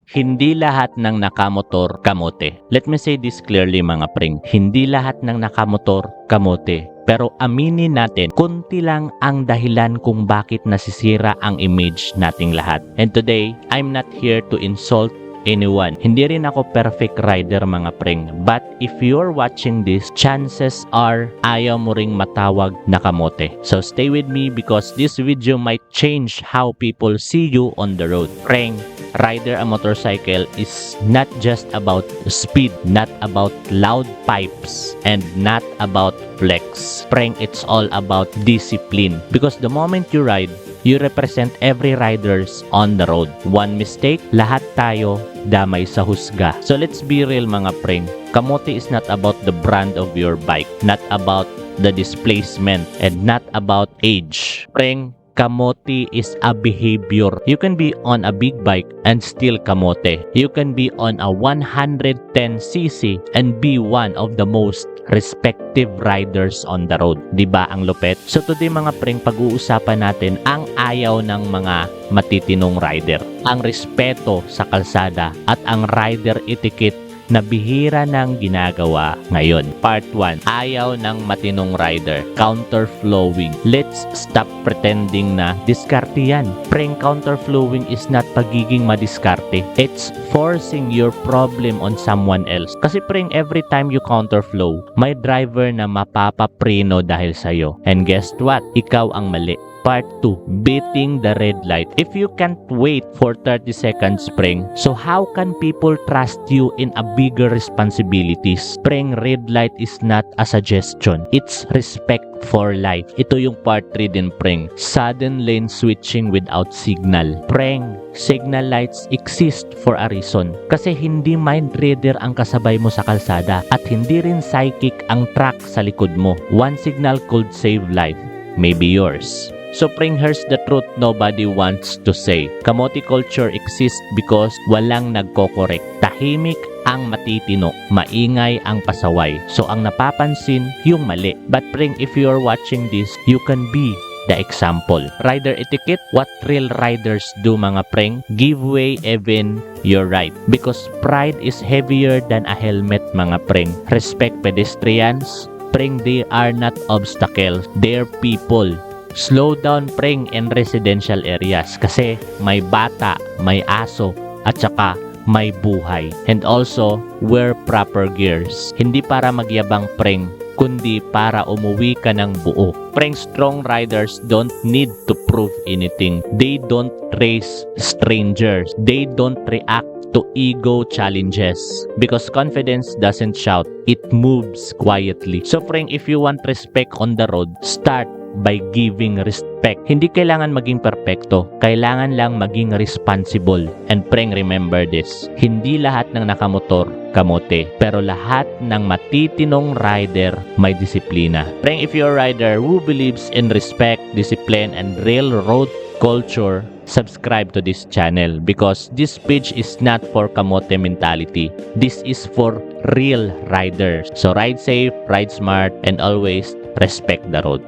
Hindi lahat ng nakamotor kamote. Let me say this clearly mga pring. Hindi lahat ng nakamotor kamote. Pero aminin natin, kunti lang ang dahilan kung bakit nasisira ang image nating lahat. And today, I'm not here to insult anyone. Hindi rin ako perfect rider mga pring. But if you're watching this, chances are ayaw mo ring matawag na kamote. So stay with me because this video might change how people see you on the road. Pring, rider a motorcycle is not just about speed, not about loud pipes, and not about flex. Pring, it's all about discipline. Because the moment you ride, you represent every riders on the road. One mistake, lahat tayo damay sa husga. So let's be real mga pring. Kamote is not about the brand of your bike, not about the displacement, and not about age. Pring, kamote is a behavior. You can be on a big bike and still kamote. You can be on a 110cc and be one of the most respective riders on the road. Diba ang lupet? So today mga pring, pag-uusapan natin ang ayaw ng mga matitinong rider. Ang respeto sa kalsada at ang rider etiquette na bihira ng ginagawa ngayon. Part 1. Ayaw ng matinong rider. Counterflowing. Let's stop pretending na diskarte yan. Pring, counterflowing is not pagiging madiskarte. It's forcing your problem on someone else. Kasi pring, every time you counterflow, may driver na mapapapreno dahil sa'yo. And guess what? Ikaw ang mali. Part 2. Beating the red light. If you can't wait for 30 seconds, Pring, so how can people trust you in a bigger responsibilities? Pring, red light is not a suggestion. It's respect for life. Ito yung part 3 din, Pring. Sudden lane switching without signal. Pring, signal lights exist for a reason. Kasi hindi mind reader ang kasabay mo sa kalsada at hindi rin psychic ang truck sa likod mo. One signal could save life. Maybe yours. So Pring, here's the truth nobody wants to say. Kamote culture exists because walang nagko-correct. Tahimik ang matitino, maingay ang pasaway. So ang napapansin, yung mali. But Pring, if you're watching this, you can be the example. Rider etiquette, what real riders do mga Pring? Give way even you're right. Because pride is heavier than a helmet mga Pring. Respect pedestrians. Pring, they are not obstacles. They're people. Slow down Pring in residential areas kasi may bata, may aso, at saka may buhay. And also, wear proper gears. Hindi para magyabang Pring, kundi para umuwi ka ng buo. Pring, strong riders don't need to prove anything. They don't race strangers. They don't react to ego challenges. Because confidence doesn't shout. It moves quietly. So Pring, if you want respect on the road, start by giving respect. Hindi kailangan maging perpekto, kailangan lang maging responsible. And Pring, remember this, hindi lahat ng nakamotor kamote, pero lahat ng matitinong rider may disiplina. Pring, if you're a rider who believes in respect, discipline, and real road culture, subscribe to this channel because this page is not for kamote mentality. This is for real riders. So ride safe, ride smart, and always respect the road.